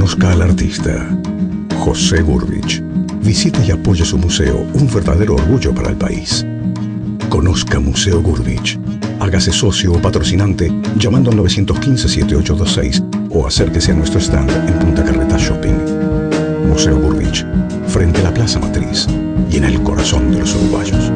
Conozca al artista José Gurvich. Visite y apoye su museo, un verdadero orgullo para el país. Conozca Museo Gurvich. Hágase socio o patrocinante llamando al 915-7826 o acérquese a nuestro stand en Punta Carreta Shopping. Museo Gurvich, frente a la Plaza Matriz y en el corazón de los uruguayos.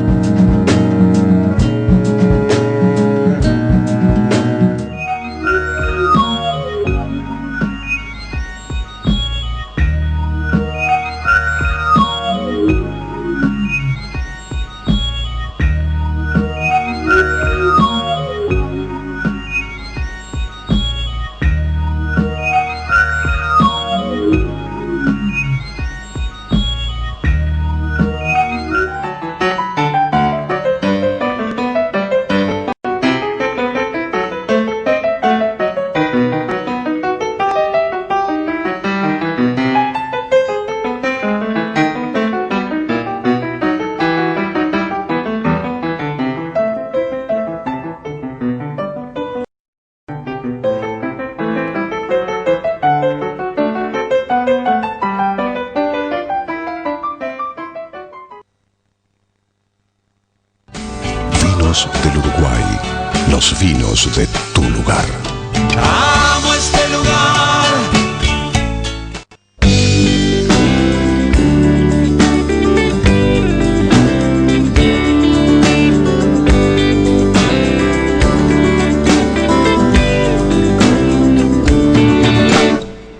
Del Uruguay, los vinos de tu lugar. Amo este lugar.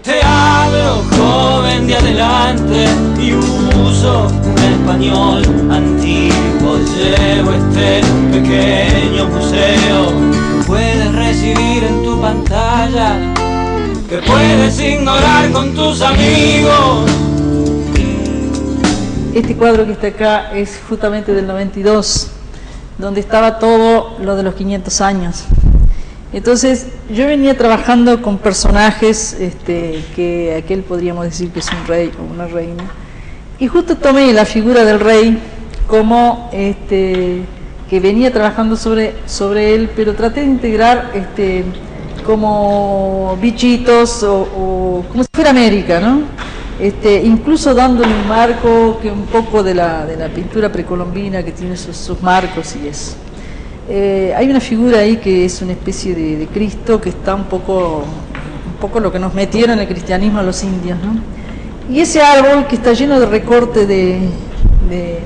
Te hablo, joven de adelante, y uso un español antiguo. Llevo este pequeño museo que puedes recibir en tu pantalla, que puedes ignorar con tus amigos. Este cuadro que está acá es justamente del 92, donde estaba todo lo de los 500 años. Entonces yo venía trabajando con personajes que aquel podríamos decir que es un rey o una reina, y justo tomé la figura del rey como que venía trabajando sobre él, pero traté de integrar como bichitos o como si fuera América, ¿no? Incluso dándole un marco que un poco de la pintura precolombina, que tiene sus marcos y eso. Hay una figura ahí que es una especie de Cristo, que está un poco lo que nos metieron el cristianismo a los indios, ¿no? Y ese árbol que está lleno de recorte de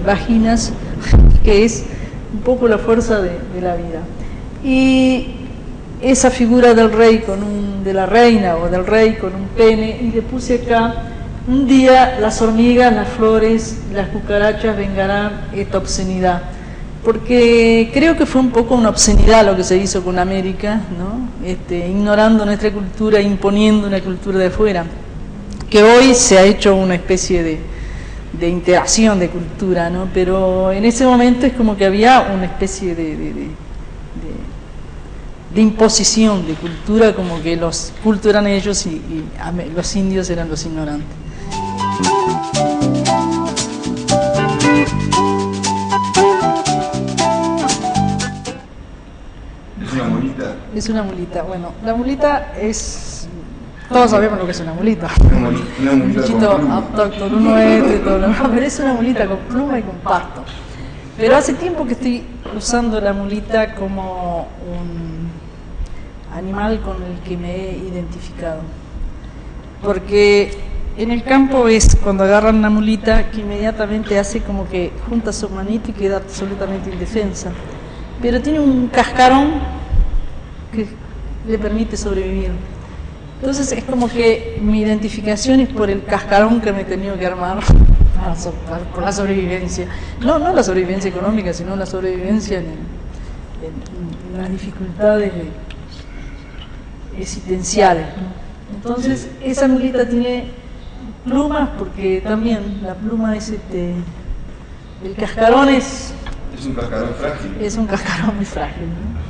vaginas, que es un poco la fuerza de la vida. Y esa figura del rey de la reina o del rey con un pene, y le puse acá: un día las hormigas, las flores, las cucarachas vengarán esta obscenidad. Porque creo que fue un poco una obscenidad lo que se hizo con América, ¿no? Ignorando nuestra cultura, imponiendo una cultura de afuera, que hoy se ha hecho una especie de interacción de cultura, ¿no? Pero en ese momento es como que había una especie de imposición de cultura, como que los cultos eran ellos y los indios eran los ignorantes. ¿Es una mulita? Es una mulita. Bueno, la mulita es... Todos sabemos lo que es una mulita. Una mulita un bichito con pluma. autóctono, uno es todo lo demás, pero es una mulita con pluma y con pasto. Pero hace tiempo que estoy usando la mulita como un animal con el que me he identificado. Porque en el campo es cuando agarran una mulita que inmediatamente hace como que junta su manito y queda absolutamente indefensa. Pero tiene un cascarón que le permite sobrevivir. Entonces es como que mi identificación es por el cascarón que me he tenido que armar por la sobrevivencia. No la sobrevivencia económica, sino la sobrevivencia en las dificultades existenciales, ¿no? Entonces esa mulita tiene plumas, porque también la pluma es el cascarón es un cascarón frágil. Es un cascarón muy frágil, ¿no?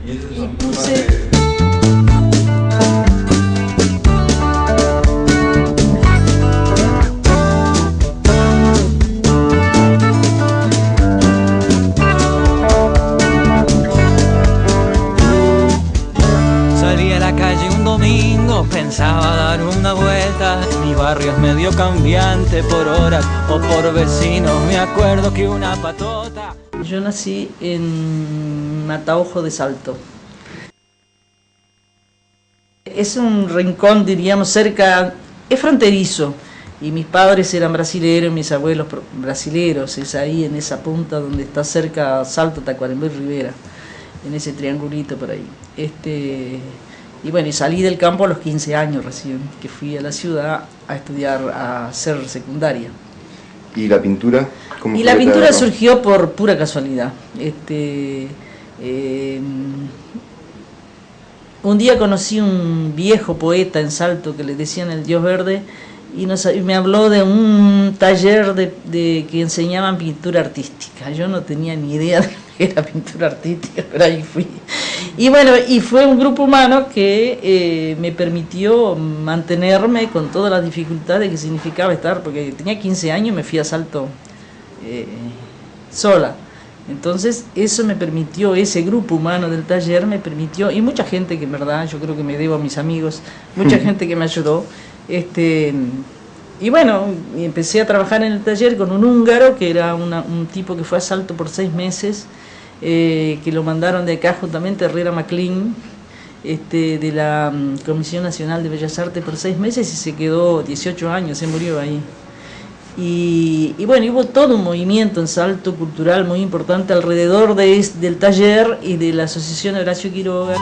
Y esas Y son puse... Salí a la la calle un domingo, pensaba dar una vuelta. Mi barrio es medio cambiante por horas o por vecinos. Me acuerdo que una patota. Yo nací en Mataojo de Salto. Es un rincón, diríamos, cerca, es fronterizo. Y mis padres eran brasileros, mis abuelos brasileros. Es ahí en esa punta donde está cerca Salto, Tacuarembó y Rivera, en ese triangulito por ahí. Y bueno, y salí del campo a los 15 años recién, que fui a la ciudad a estudiar, a hacer secundaria. ¿Y la pintura? Y la pintura surgió por pura casualidad. Un día conocí un viejo poeta en Salto que le decían el Dios Verde y me habló de un taller de que enseñaban pintura artística. Yo no tenía ni idea de que era pintura artística, pero ahí fui. Y bueno, y fue un grupo humano que me permitió mantenerme con todas las dificultades que significaba estar, porque tenía 15 años y me fui a Salto sola. Entonces eso me permitió, ese grupo humano del taller me permitió, y mucha gente que en verdad yo creo que me debo a mis amigos, mucha gente que me ayudó. Y bueno, empecé a trabajar en el taller con un húngaro que era un tipo que fue a Salto por 6 meses, que lo mandaron de acá justamente, Herrera MacLean, de la Comisión Nacional de Bellas Artes por 6 meses, y se quedó 18 años, se murió ahí. Y bueno, hubo todo un movimiento en Salto cultural muy importante alrededor del taller y de la Asociación Horacio Quiroga.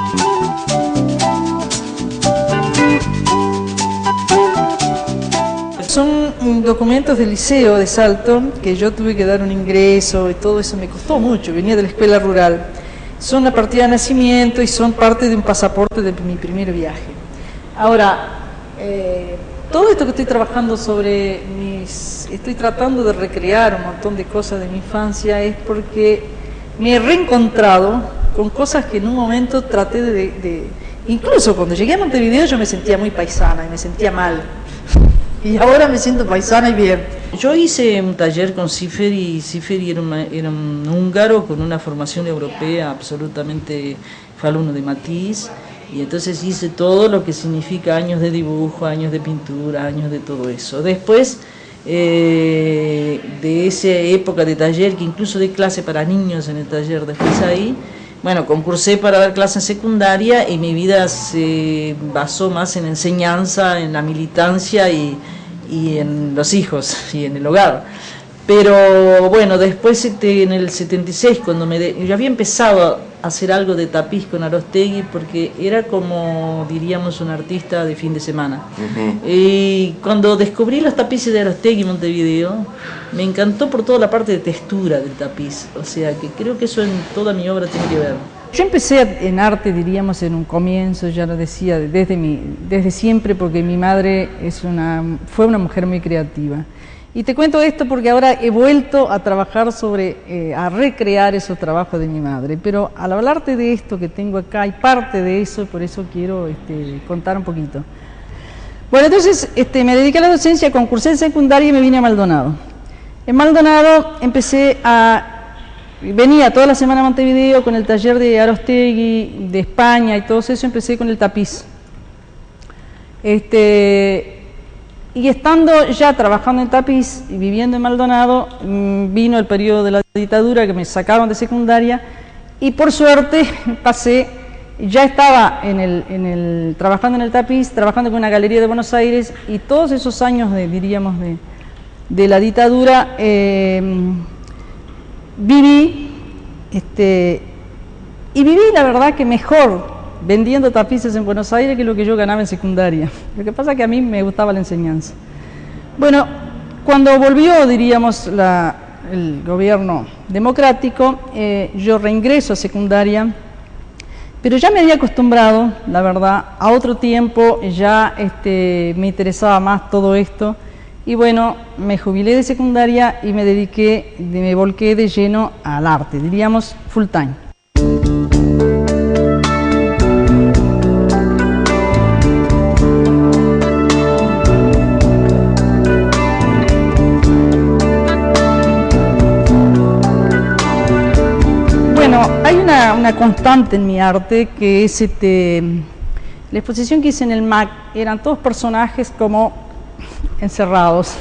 Son documentos del liceo de Salto, que yo tuve que dar un ingreso y todo eso me costó mucho, venía de la escuela rural. Son la partida de nacimiento y son parte de un pasaporte de mi primer viaje. Ahora, todo esto que estoy trabajando estoy tratando de recrear un montón de cosas de mi infancia, es porque me he reencontrado con cosas que en un momento traté incluso cuando llegué a Montevideo yo me sentía muy paisana y me sentía mal. Y ahora me siento paisana y bien. Yo hice un taller con Cifer, y Cifer era un húngaro con una formación europea absolutamente, fue alumno de Matisse, y entonces hice todo lo que significa años de dibujo, años de pintura, años de todo eso. Después de esa época de taller, que incluso di clase para niños en el taller, después ahí, bueno, concursé para dar clase en secundaria y mi vida se basó más en enseñanza, en la militancia y en los hijos y en el hogar. Pero bueno, después en el 76, cuando yo había empezado a hacer algo de tapiz con Aróstegui, porque era como, diríamos, un artista de fin de semana. Y cuando descubrí los tapices de Aróstegui en Montevideo, me encantó por toda la parte de textura del tapiz. O sea, que creo que eso en toda mi obra tiene que ver. Yo empecé en arte, diríamos, en un comienzo, ya lo decía, desde siempre, porque mi madre fue una mujer muy creativa. Y te cuento esto porque ahora he vuelto a trabajar a recrear esos trabajos de mi madre. Pero al hablarte de esto que tengo acá, hay parte de eso, y por eso quiero contar un poquito. Bueno, entonces me dediqué a la docencia, concursé en secundaria y me vine a Maldonado. En Maldonado venía toda la semana a Montevideo con el taller de Aróstegui, de España y todo eso, empecé con el tapiz. Y estando ya trabajando en tapiz y viviendo en Maldonado, vino el periodo de la dictadura, que me sacaron de secundaria, y por suerte ya estaba trabajando en el tapiz, trabajando con una galería de Buenos Aires, y todos esos años de la dictadura viví, y viví la verdad que mejor vendiendo tapices en Buenos Aires que lo que yo ganaba en secundaria. Lo que pasa es que a mí me gustaba la enseñanza. Bueno, cuando volvió, diríamos, el gobierno democrático, yo reingreso a secundaria, pero ya me había acostumbrado, la verdad, a otro tiempo, ya me interesaba más todo esto, y bueno, me jubilé de secundaria y me volqué de lleno al arte, diríamos full time. Hay una constante en mi arte que es La exposición que hice en el MAC eran todos personajes como encerrados,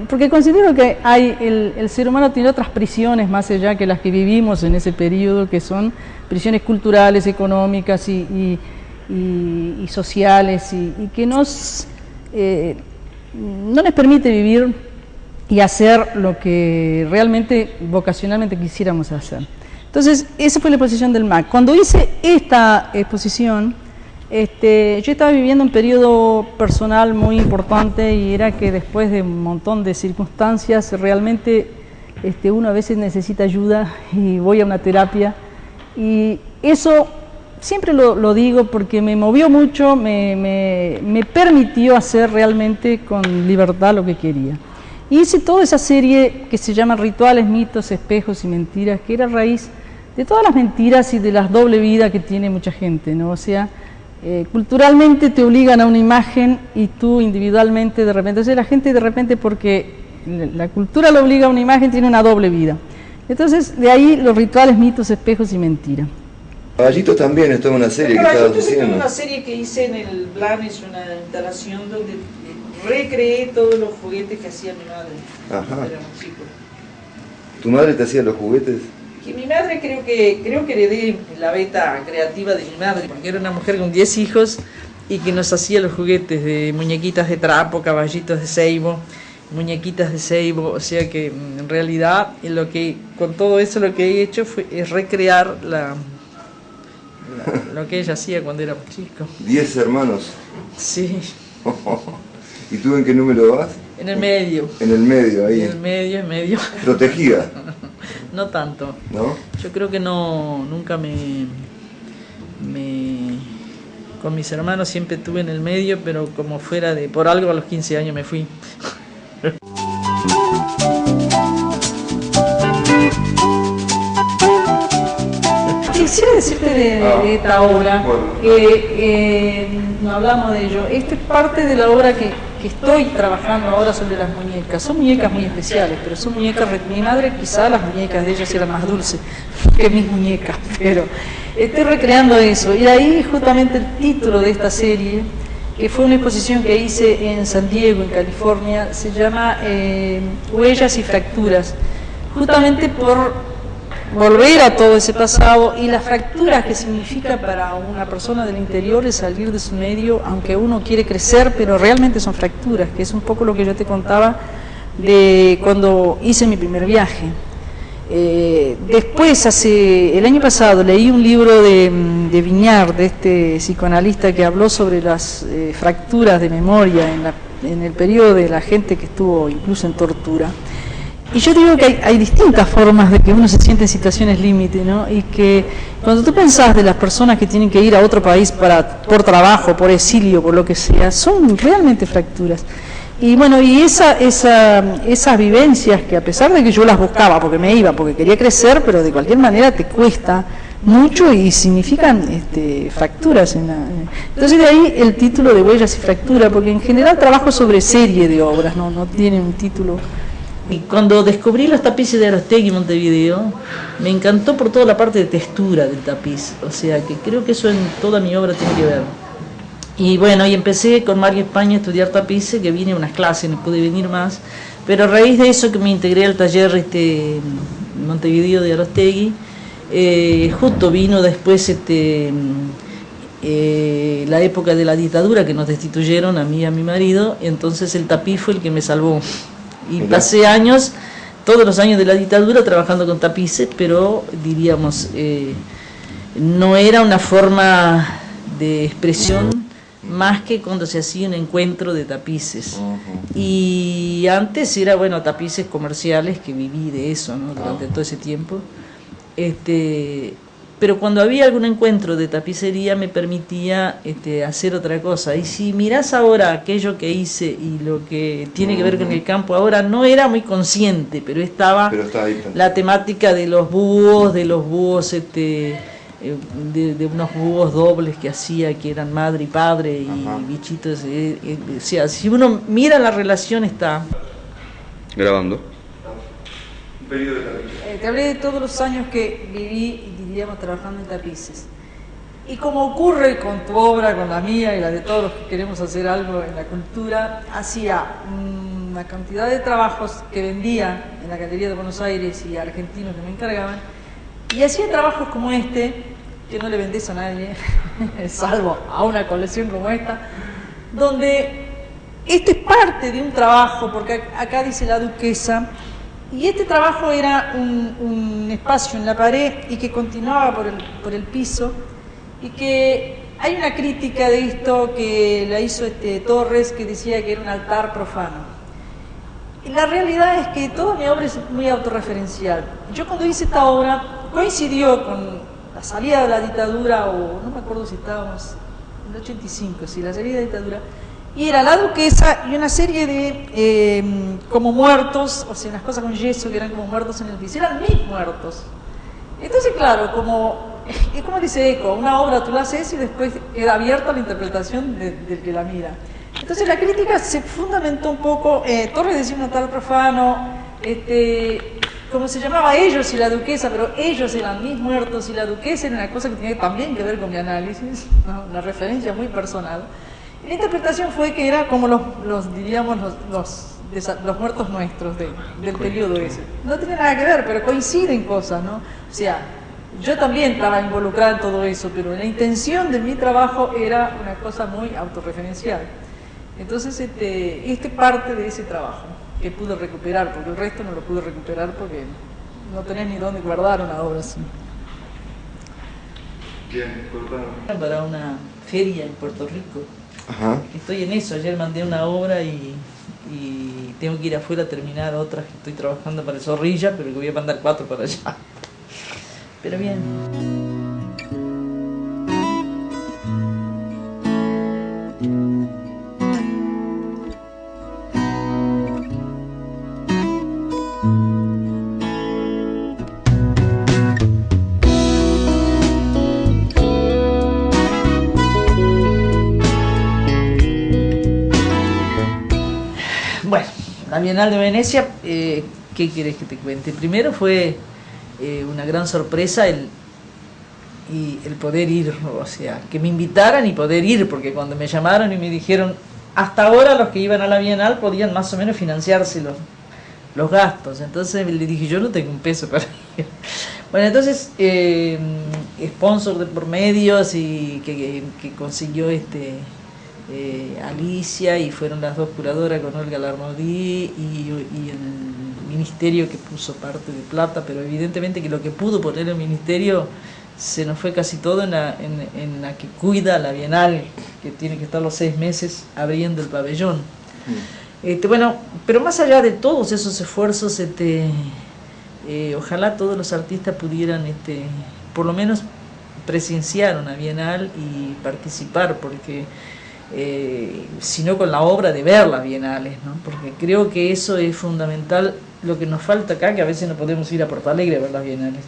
porque considero que el ser humano tiene otras prisiones más allá que las que vivimos en ese periodo, que son prisiones culturales, económicas y sociales, y que no les permite vivir y hacer lo que realmente vocacionalmente quisiéramos hacer. Entonces, esa fue la exposición del MAC. Cuando hice esta exposición, yo estaba viviendo un periodo personal muy importante, y era que después de un montón de circunstancias, realmente uno a veces necesita ayuda y voy a una terapia, y eso siempre lo digo porque me movió mucho, me permitió hacer realmente con libertad lo que quería. Y hice toda esa serie que se llama Rituales, Mitos, Espejos y Mentiras, que era raíz de todas las mentiras y de la doble vida que tiene mucha gente, ¿no? O sea, culturalmente te obligan a una imagen y tú individualmente de repente, o sea, la gente de repente, porque la cultura lo obliga a una imagen, tiene una doble vida. Entonces, de ahí los rituales, mitos, espejos y mentiras. Caballitos también, esto es una serie que estabas haciendo. Es una serie que hice en el plan, es una instalación donde recreé todos los juguetes que hacía mi madre cuando era muy chico. ¿Tu madre te hacía los juguetes? Que mi madre creo que heredé la beta creativa de mi madre, porque era una mujer con 10 hijos y que nos hacía los juguetes de muñequitas de trapo, caballitos de ceibo, muñequitas de ceibo, o sea que en realidad con todo eso lo que he hecho es recrear lo que ella hacía cuando era chico. 10 hermanos. Sí. ¿Y tú en qué número vas? En el medio. En el medio, ahí. En el medio. ¿Protegida? No tanto. ¿No? Yo creo que nunca con mis hermanos siempre estuve en el medio, pero como por algo a los 15 años me fui. Quisiera decirte de esta obra, que no hablamos de ello. Esto es parte de la obra que estoy trabajando ahora sobre las muñecas. Son muñecas muy especiales, pero son muñecas, mi madre quizá las muñecas de ellas eran más dulces que mis muñecas, pero estoy recreando eso. Y de ahí justamente el título de esta serie, que fue una exposición que hice en San Diego, en California, se llama Huellas y Fracturas, justamente por volver a todo ese pasado y las fracturas que significa para una persona del interior es salir de su medio, aunque uno quiere crecer, pero realmente son fracturas, que es un poco lo que yo te contaba de cuando hice mi primer viaje. Después, el año pasado, leí un libro de Viñar, de este psicoanalista, que habló sobre las fracturas de memoria en el periodo de la gente que estuvo incluso en tortura. Y yo digo que hay distintas formas de que uno se siente en situaciones límite, ¿no? Y que cuando tú pensás de las personas que tienen que ir a otro país por trabajo, por exilio, por lo que sea, son realmente fracturas. Y bueno, y esas vivencias que a pesar de que yo las buscaba, porque me iba, porque quería crecer, pero de cualquier manera te cuesta mucho y significan fracturas. Entonces de ahí el título de Huellas y Fractura, porque en general trabajo sobre serie de obras, no tiene un título. Y cuando descubrí los tapices de Aróstegui en Montevideo, me encantó por toda la parte de textura del tapiz, o sea que creo que eso en toda mi obra tiene que ver. Y bueno, y empecé con Mario España a estudiar tapices, que vine a unas clases, no pude venir más, pero a raíz de eso que me integré al taller Montevideo de Aróstegui, justo vino después la época de la dictadura, que nos destituyeron a mí y a mi marido, entonces el tapiz fue el que me salvó. Y pasé todos los años de la dictadura trabajando con tapices, pero diríamos, no era una forma de expresión más que cuando se hacía un encuentro de tapices. Y antes era, bueno, tapices comerciales, que viví de eso, ¿no? Durante todo ese tiempo. Pero cuando había algún encuentro de tapicería me permitía hacer otra cosa. Y si mirás ahora aquello que hice y lo que tiene que ver con el campo ahora, no era muy consciente, pero estaba la temática de los búhos, de unos búhos dobles que hacía, que eran madre y padre y bichitos. O sea, si uno mira la relación, está grabando. Te hablé de todos los años que viví, diríamos, trabajando en tapices. Y como ocurre con tu obra, con la mía y la de todos los que queremos hacer algo en la cultura, hacía una cantidad de trabajos que vendía en la Galería de Buenos Aires y a argentinos que me encargaban, y hacía trabajos como este, que no le vendés a nadie, salvo a una colección como esta, donde esto es parte de un trabajo, porque acá dice La Duquesa, y este trabajo era un espacio en la pared y que continuaba por el piso, y que hay una crítica de esto que la hizo Torres, que decía que era un altar profano. Y la realidad es que toda mi obra es muy autorreferencial. Yo cuando hice esta obra coincidió con la salida de la dictadura, o no me acuerdo si estábamos en el 85, sí, la salida de la dictadura, y era La Duquesa y una serie de como muertos, o sea, unas cosas con yeso que eran como muertos en el piso, eran mis muertos. Entonces, claro, es como dice Eco, una obra tú la haces y después queda abierta la interpretación del que la mira. Entonces la crítica se fundamentó un poco, Torres decía un altar profano, como se llamaba ellos y la duquesa, pero ellos eran mis muertos y la duquesa era una cosa que tenía también que ver con mi análisis, ¿no? Una referencia muy personal. Y la interpretación fue que era como los muertos nuestros del periodo ese. No tiene nada que ver, pero coinciden cosas, ¿no? O sea, yo también estaba involucrada en todo eso, pero la intención de mi trabajo era una cosa muy autorreferencial. Entonces, este parte de ese trabajo que pude recuperar, porque el resto no lo pude recuperar porque no tenés ni dónde guardar una obra así. Bien, cortado. Para una feria en Puerto Rico. Ajá. Estoy en eso, ayer mandé una obra y tengo que ir afuera a terminar otras que estoy trabajando para el Zorrilla, pero que voy a mandar 4 para allá. Pero bien. Bueno, la Bienal de Venecia, ¿qué quieres que te cuente? Primero fue una gran sorpresa el poder ir, o sea, que me invitaran y poder ir, porque cuando me llamaron y me dijeron, hasta ahora los que iban a la Bienal podían más o menos financiarse los gastos, entonces le dije, yo no tengo un peso para ir. Bueno, entonces, sponsor de por medios y que consiguió Alicia, y fueron las 2 curadoras con Olga Larmodí y el ministerio que puso parte de plata, pero evidentemente que lo que pudo poner el ministerio se nos fue casi todo en la que cuida la Bienal, que tiene que estar los 6 meses abriendo el pabellón. Bueno, pero más allá de todos esos esfuerzos, ojalá todos los artistas pudieran por lo menos presenciar una Bienal y participar, porque sino con la obra de ver las bienales, ¿no? Porque creo que eso es fundamental. Lo que nos falta acá, que a veces no podemos ir a Porto Alegre a ver las bienales.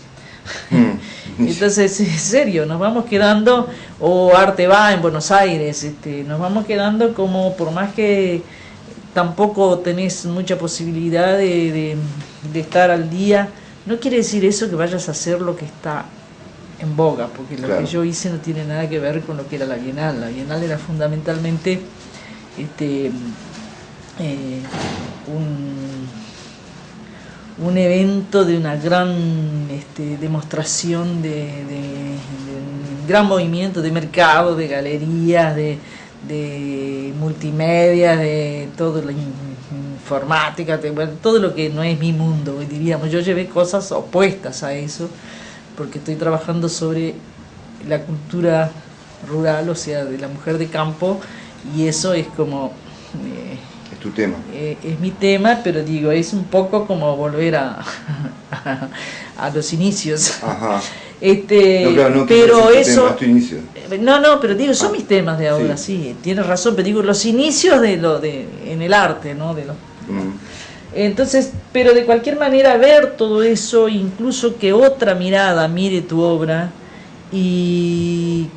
Entonces, en serio, nos vamos quedando, o Arte Va en Buenos Aires, nos vamos quedando como, por más que tampoco tenés mucha posibilidad de estar al día, no quiere decir eso que vayas a hacer lo que está en boga, porque lo que yo hice no tiene nada que ver con lo que era la Bienal. La Bienal era fundamentalmente un evento de una gran demostración de un gran movimiento de mercado, de galerías, de multimedia, de todo la informática, bueno, todo lo que no es mi mundo, diríamos. Yo llevé cosas opuestas a eso, porque estoy trabajando sobre la cultura rural, o sea, de la mujer de campo, y eso es como... es tu tema. Es mi tema, pero digo, es un poco como volver a los inicios. Ajá. No, claro, no, pero es eso... tema, es tu inicio. No, pero digo, son mis temas de ahora, sí, tienes razón, pero digo, los inicios en el arte, ¿no? Entonces, pero de cualquier manera ver todo eso, incluso que otra mirada mire tu obra, y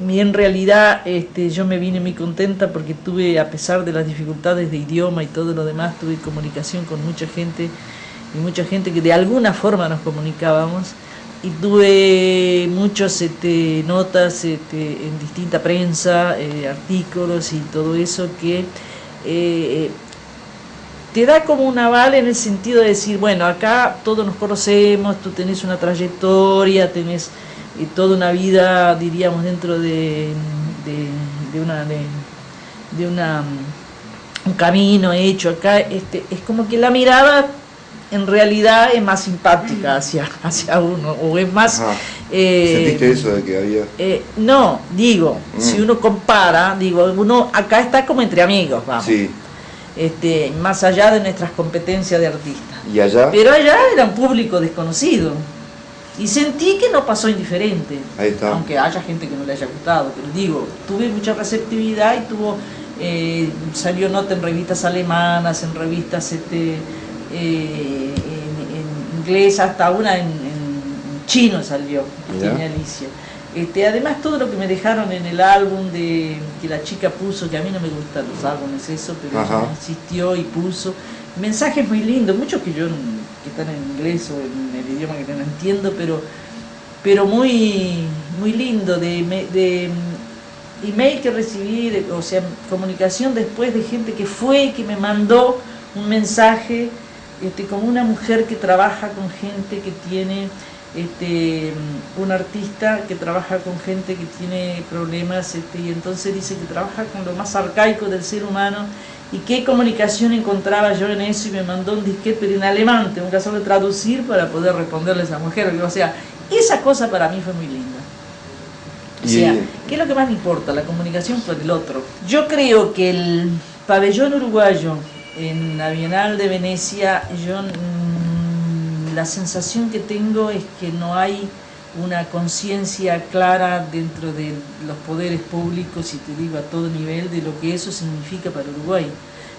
en realidad yo me vine muy contenta porque tuve, a pesar de las dificultades de idioma y todo lo demás, tuve comunicación con mucha gente, y mucha gente que de alguna forma nos comunicábamos, y tuve muchas notas en distinta prensa, artículos y todo eso que te da como un aval en el sentido de decir, bueno, acá todos nos conocemos, tú tenés una trayectoria, tenés toda una vida, diríamos, dentro de un camino hecho acá. Es como que la mirada en realidad es más simpática hacia uno, o es más... ¿Sentiste eso de que había...? No, digo, si uno compara, digo, uno acá está como entre amigos, vamos. Sí. Más allá de nuestras competencias de artistas. ¿Y allá? Pero allá era un público desconocido. Y sentí que no pasó indiferente. Ahí está. Aunque haya gente que no le haya gustado. Pero digo, tuve mucha receptividad y salió nota en revistas alemanas, en revistas en inglés, hasta una en chino salió, que tiene Alicia. Además todo lo que me dejaron en el álbum que la chica puso, que a mí no me gustan los álbumes eso, pero ella insistió y puso mensajes muy lindos, muchos que están en inglés o en el idioma que no entiendo, pero muy muy lindo, de email que recibí, o sea, comunicación después de gente que me mandó un mensaje, como una mujer que trabaja con gente que tiene un artista que trabaja con gente que tiene problemas, y entonces dice que trabaja con lo más arcaico del ser humano, y qué comunicación encontraba yo en eso, y me mandó un disquete, pero en alemán, tengo que hacerlo de traducir para poder responderle a esa mujer. O sea, esa cosa para mí fue muy linda. O sea, ¿qué es lo que más me importa? La comunicación con el otro. Yo creo que el pabellón uruguayo en la Bienal de Venecia, la sensación que tengo es que no hay una conciencia clara dentro de los poderes públicos, y te digo a todo nivel, de lo que eso significa para Uruguay.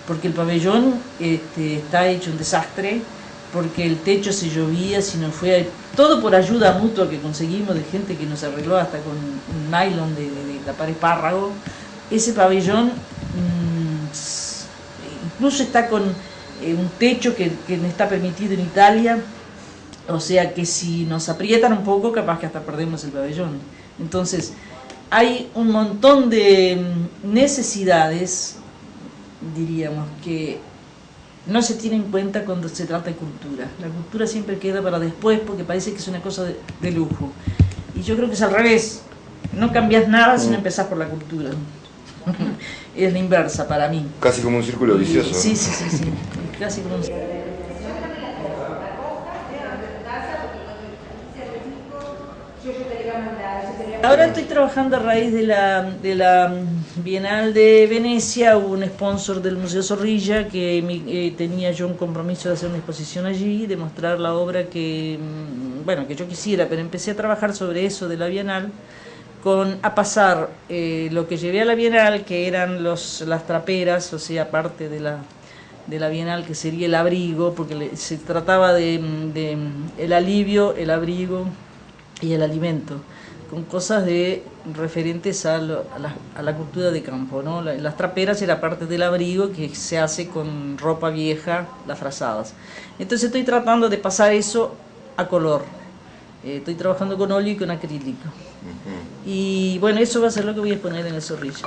Porque el pabellón está hecho un desastre, porque el techo se llovía, sino fue todo por ayuda mutua que conseguimos de gente que nos arregló hasta con un nylon de la pared espárrago. Ese pabellón incluso está con un techo que no está permitido en Italia. O sea que si nos aprietan un poco, capaz que hasta perdemos el pabellón. Entonces, hay un montón de necesidades, diríamos, que no se tienen en cuenta cuando se trata de cultura. La cultura siempre queda para después porque parece que es una cosa de lujo. Y yo creo que es al revés. No cambias nada si no empezás por la cultura. Es la inversa para mí. Casi como un círculo vicioso. Sí. Casi como un círculo. Ahora estoy trabajando a raíz de la Bienal de Venecia. Hubo un sponsor del Museo Zorrilla que tenía yo un compromiso de hacer una exposición allí, de mostrar la obra que yo quisiera, pero empecé a trabajar sobre eso de la Bienal, a pasar lo que llevé a la Bienal, que eran las traperas, o sea, parte de la Bienal, que sería el abrigo, porque se trataba de el alivio, el abrigo y el alimento, con cosas referentes a la cultura de campo, ¿no? Las traperas era parte del abrigo que se hace con ropa vieja, las frazadas. Entonces estoy tratando de pasar eso a color. Estoy trabajando con óleo y con acrílico. Y bueno, eso va a ser lo que voy a exponer en el Zorrilla.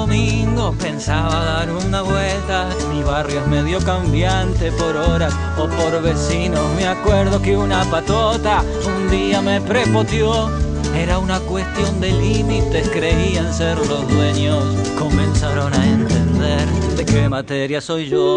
domingo pensaba dar una vuelta. Mi barrio es medio cambiante por horas o por vecinos. Me acuerdo que una patota un día me prepoteó. Era una cuestión de límites, creían ser los dueños. Comenzaron a entender de qué materia soy yo.